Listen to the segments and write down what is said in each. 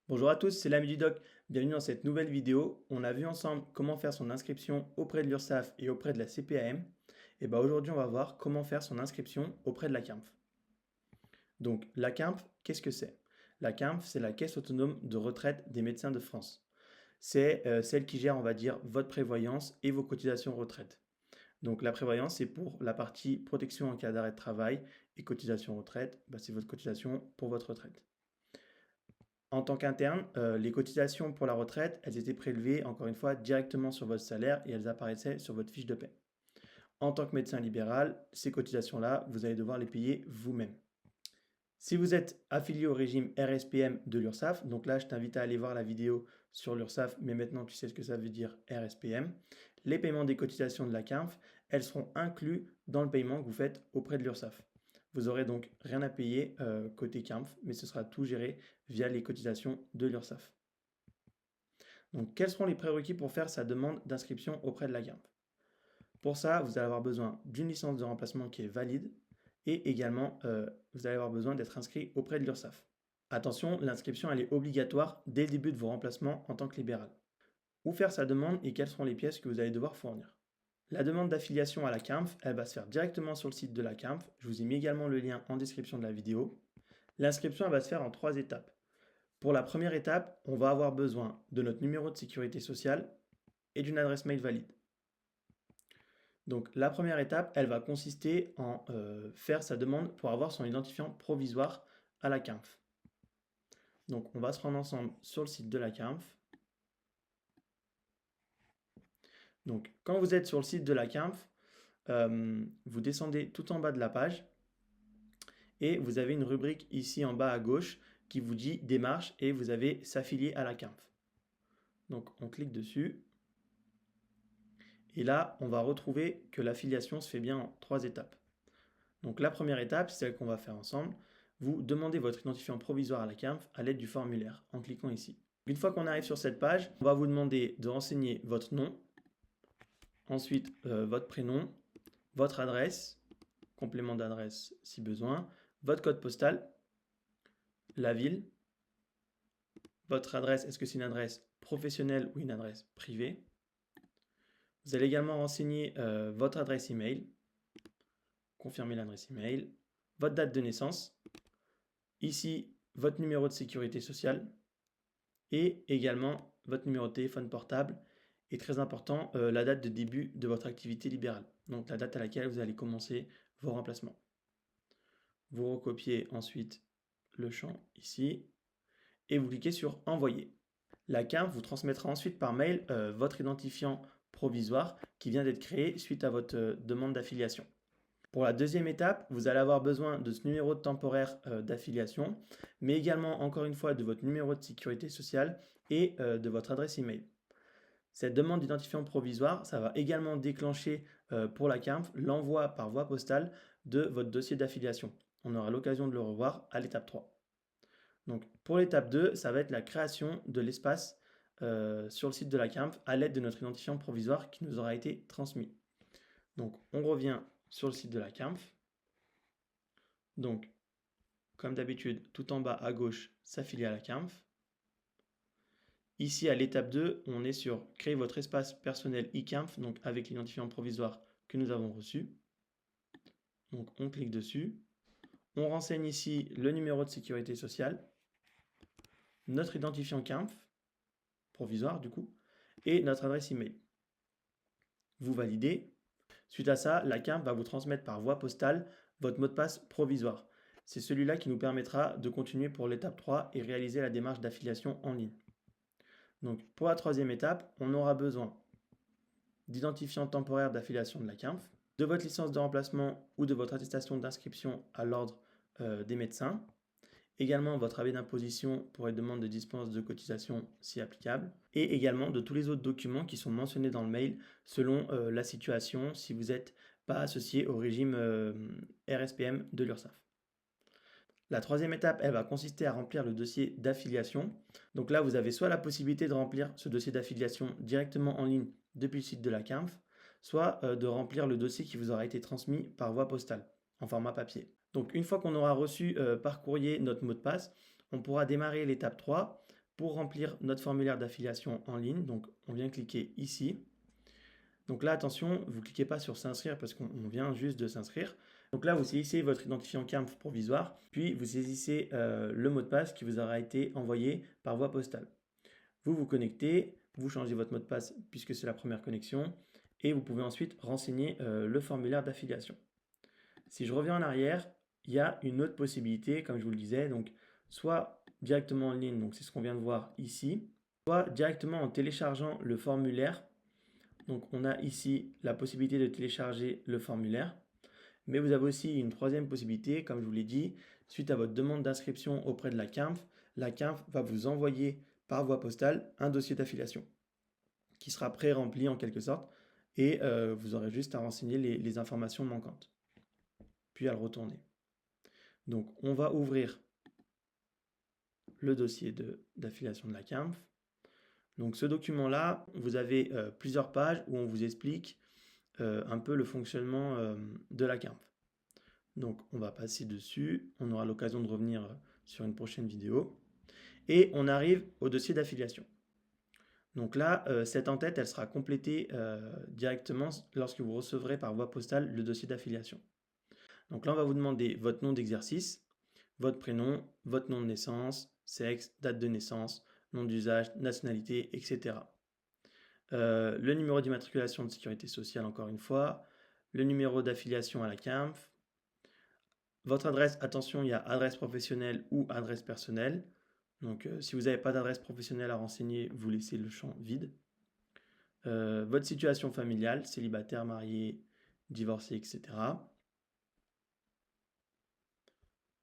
Bonjour à tous, c'est l'ami du doc. Bienvenue dans cette nouvelle vidéo. On a vu ensemble comment faire son inscription auprès de l'URSSAF et auprès de la CPAM. Et aujourd'hui, on va voir comment faire son inscription auprès de la CAMF. Donc, la CAMF, qu'est-ce que c'est? La CAMF, c'est la Caisse autonome de retraite des médecins de France. C'est celle qui gère, on va dire, votre prévoyance et vos cotisations retraite. Donc, la prévoyance, c'est pour la partie protection en cas d'arrêt de travail et cotisation retraite, c'est votre cotisation pour votre retraite. En tant qu'interne, les cotisations pour la retraite, elles étaient prélevées, encore une fois, directement sur votre salaire et elles apparaissaient sur votre fiche de paie. En tant que médecin libéral, ces cotisations-là, vous allez devoir les payer vous-même. Si vous êtes affilié au régime RSPM de l'URSSAF, donc là, je t'invite à aller voir la vidéo sur l'URSSAF, mais maintenant tu sais ce que ça veut dire RSPM, les paiements des cotisations de la CAMF, elles seront inclus dans le paiement que vous faites auprès de l'URSSAF. Vous aurez donc rien à payer côté CAMF, mais ce sera tout géré via les cotisations de l'URSSAF. Donc, quels seront les prérequis pour faire sa demande d'inscription auprès de la CAMF? Pour ça, vous allez avoir besoin d'une licence de remplacement qui est valide et également, vous allez avoir besoin d'être inscrit auprès de l'URSSAF. Attention, l'inscription elle est obligatoire dès le début de vos remplacements en tant que libéral. Où faire sa demande et quelles seront les pièces que vous allez devoir fournir? La demande d'affiliation à la CAMF, elle va se faire directement sur le site de la CAMF. Je vous ai mis également le lien en description de la vidéo. L'inscription elle va se faire en 3 étapes. Pour la première étape, on va avoir besoin de notre numéro de sécurité sociale et d'une adresse mail valide. Donc la première étape, elle va consister en faire sa demande pour avoir son identifiant provisoire à la CAMF. Donc on va se rendre ensemble sur le site de la CAMF. Donc quand vous êtes sur le site de la CAMF, vous descendez tout en bas de la page et vous avez une rubrique ici en bas à gauche qui vous dit démarche et vous avez s'affilier à la CAMF. Donc on clique dessus. Et là, on va retrouver que l'affiliation se fait bien en 3 étapes. Donc la première étape, c'est celle qu'on va faire ensemble. Vous demandez votre identifiant provisoire à la CAMF à l'aide du formulaire en cliquant ici. Une fois qu'on arrive sur cette page, on va vous demander de renseigner votre nom, ensuite votre prénom, votre adresse, complément d'adresse si besoin, votre code postal, la ville, votre adresse, est-ce que c'est une adresse professionnelle ou une adresse privée. Vous allez également renseigner votre adresse email, confirmer l'adresse email, votre date de naissance, ici votre numéro de sécurité sociale et également votre numéro de téléphone portable et très important, la date de début de votre activité libérale, donc la date à laquelle vous allez commencer vos remplacements. Vous recopiez ensuite le champ ici et vous cliquez sur envoyer. La CAMF vous transmettra ensuite par mail votre identifiant provisoire qui vient d'être créé suite à votre demande d'affiliation. Pour la deuxième étape, vous allez avoir besoin de ce numéro temporaire d'affiliation, mais également, encore une fois, de votre numéro de sécurité sociale et de votre adresse email. Cette demande d'identifiant provisoire, ça va également déclencher pour la CAMF l'envoi par voie postale de votre dossier d'affiliation. On aura l'occasion de le revoir à l'étape 3. Donc, pour l'étape 2, ça va être la création de l'espace sur le site de la CAMF à l'aide de notre identifiant provisoire qui nous aura été transmis. Donc, on revient sur le site de la CAMF. Donc, comme d'habitude, tout en bas à gauche, s'affilier à la CAMF. Ici, à l'étape 2, on est sur créer votre espace personnel e-CAMF, donc avec l'identifiant provisoire que nous avons reçu. Donc, on clique dessus. On renseigne ici le numéro de sécurité sociale, notre identifiant CAMF, provisoire du coup, et notre adresse email. Vous validez. Suite à ça, la CAMF va vous transmettre par voie postale votre mot de passe provisoire. C'est celui-là qui nous permettra de continuer pour l'étape 3 et réaliser la démarche d'affiliation en ligne. Donc pour la troisième étape, on aura besoin d'identifiant temporaire d'affiliation de la CAMF, de votre licence de remplacement ou de votre attestation d'inscription à l'ordre des médecins, également votre avis d'imposition pour les demandes de dispense de cotisation si applicable, et également de tous les autres documents qui sont mentionnés dans le mail selon la situation si vous n'êtes pas associé au régime RSPM de l'URSSAF. La troisième étape, elle va consister à remplir le dossier d'affiliation. Donc là, vous avez soit la possibilité de remplir ce dossier d'affiliation directement en ligne depuis le site de la CAMF, soit de remplir le dossier qui vous aura été transmis par voie postale en format papier. Donc une fois qu'on aura reçu par courrier notre mot de passe, on pourra démarrer l'étape 3 pour remplir notre formulaire d'affiliation en ligne, donc on vient cliquer ici. Donc là, attention, vous ne cliquez pas sur s'inscrire parce qu'on vient juste de s'inscrire. Donc là, vous saisissez votre identifiant CAMF provisoire, puis vous saisissez le mot de passe qui vous aura été envoyé par voie postale. Vous vous connectez, vous changez votre mot de passe puisque c'est la première connexion, et vous pouvez ensuite renseigner le formulaire d'affiliation. Si je reviens en arrière, il y a une autre possibilité, comme je vous le disais, donc soit directement en ligne, donc c'est ce qu'on vient de voir ici, soit directement en téléchargeant le formulaire. Donc on a ici la possibilité de télécharger le formulaire, mais vous avez aussi une troisième possibilité, comme je vous l'ai dit, suite à votre demande d'inscription auprès de la CAMF va vous envoyer par voie postale un dossier d'affiliation qui sera pré-rempli en quelque sorte, et vous aurez juste à renseigner les informations manquantes, puis à le retourner. Donc on va ouvrir le dossier d'affiliation de la CAMF. Donc ce document-là, vous avez plusieurs pages où on vous explique un peu le fonctionnement de la CAMF. Donc on va passer dessus, on aura l'occasion de revenir sur une prochaine vidéo. Et on arrive au dossier d'affiliation. Donc là, cette en-tête, elle sera complétée directement lorsque vous recevrez par voie postale le dossier d'affiliation. Donc là, on va vous demander votre nom d'exercice, votre prénom, votre nom de naissance, sexe, date de naissance, nom d'usage, nationalité, etc. Le numéro d'immatriculation de sécurité sociale, encore une fois, le numéro d'affiliation à la CAMF, votre adresse, attention, il y a adresse professionnelle ou adresse personnelle. Donc si vous n'avez pas d'adresse professionnelle à renseigner, vous laissez le champ vide. Votre situation familiale, célibataire, marié, divorcé, etc.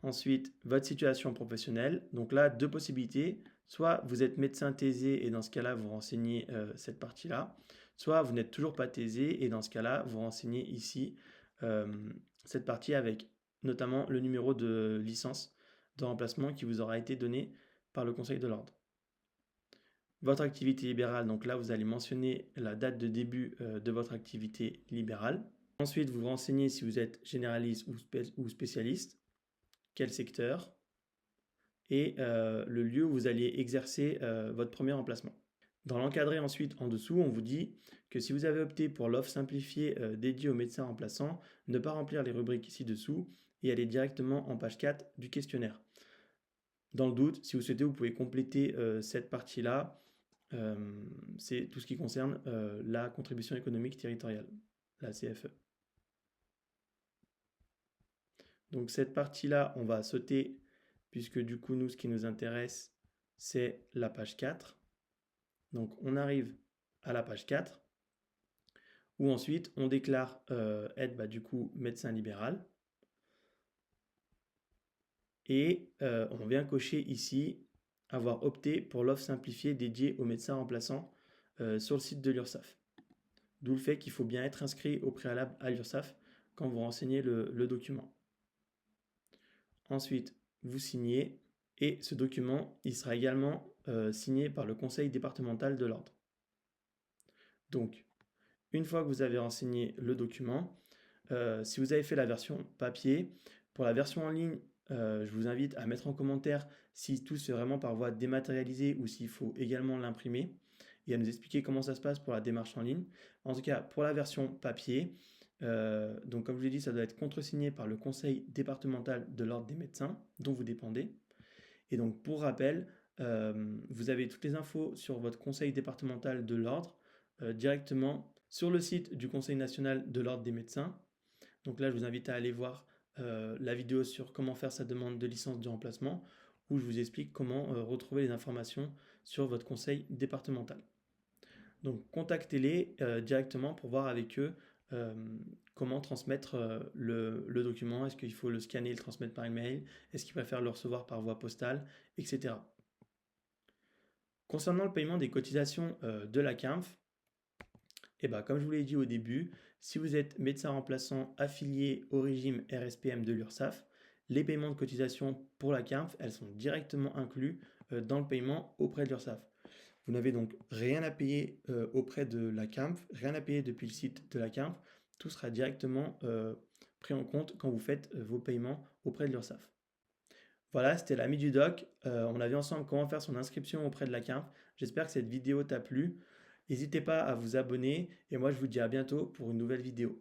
Ensuite, votre situation professionnelle. Donc là, deux possibilités. Soit vous êtes médecin thésé et dans ce cas-là, vous renseignez cette partie-là. Soit vous n'êtes toujours pas thésé et dans ce cas-là, vous renseignez ici cette partie avec notamment le numéro de licence de remplacement qui vous aura été donné par le Conseil de l'Ordre. Votre activité libérale, donc là, vous allez mentionner la date de début de votre activité libérale. Ensuite, vous vous renseignez si vous êtes généraliste ou spécialiste, quel secteur, et le lieu où vous allez exercer votre premier remplacement. Dans l'encadré ensuite, en dessous, on vous dit que si vous avez opté pour l'offre simplifiée dédiée aux médecins remplaçants, ne pas remplir les rubriques ci-dessous et aller directement en page 4 du questionnaire. Dans le doute, si vous souhaitez, vous pouvez compléter cette partie-là. C'est tout ce qui concerne la contribution économique territoriale, la CFE. Donc cette partie-là, on va sauter, puisque du coup, nous, ce qui nous intéresse, c'est la page 4. Donc on arrive à la page 4, où ensuite on déclare être du coup médecin libéral. Et on vient cocher ici avoir opté pour l'offre simplifiée dédiée aux médecins remplaçants sur le site de l'URSSAF. D'où le fait qu'il faut bien être inscrit au préalable à l'URSSAF quand vous renseignez le document. Ensuite, vous signez et ce document, il sera également signé par le conseil départemental de l'ordre. Donc, une fois que vous avez renseigné le document, si vous avez fait la version papier, pour la version en ligne, je vous invite à mettre en commentaire si tout se fait vraiment par voie dématérialisée ou s'il faut également l'imprimer et à nous expliquer comment ça se passe pour la démarche en ligne. En tout cas, pour la version papier, donc comme je l'ai dit, ça doit être contresigné par le conseil départemental de l'ordre des médecins dont vous dépendez. Et donc pour rappel, vous avez toutes les infos sur votre conseil départemental de l'ordre directement sur le site du Conseil national de l'ordre des médecins. Donc là, je vous invite à aller voir la vidéo sur comment faire sa demande de licence de remplacement, où je vous explique comment retrouver les informations sur votre conseil départemental. Donc contactez-les directement pour voir avec eux comment transmettre le document. Est-ce qu'il faut le scanner et le transmettre par email? Est-ce qu'ils préfèrent le recevoir par voie postale, etc. Concernant le paiement des cotisations de la CAMF, comme je vous l'ai dit au début, si vous êtes médecin remplaçant affilié au régime RSPM de l'URSSAF, les paiements de cotisation pour la CAMF, elles sont directement inclus dans le paiement auprès de l'URSSAF. Vous n'avez donc rien à payer auprès de la CAMF, rien à payer depuis le site de la CAMF. Tout sera directement pris en compte quand vous faites vos paiements auprès de l'URSSAF. Voilà, c'était l'ami du doc. On a vu ensemble comment faire son inscription auprès de la CIMF. J'espère que cette vidéo t'a plu. N'hésitez pas à vous abonner et moi je vous dis à bientôt pour une nouvelle vidéo.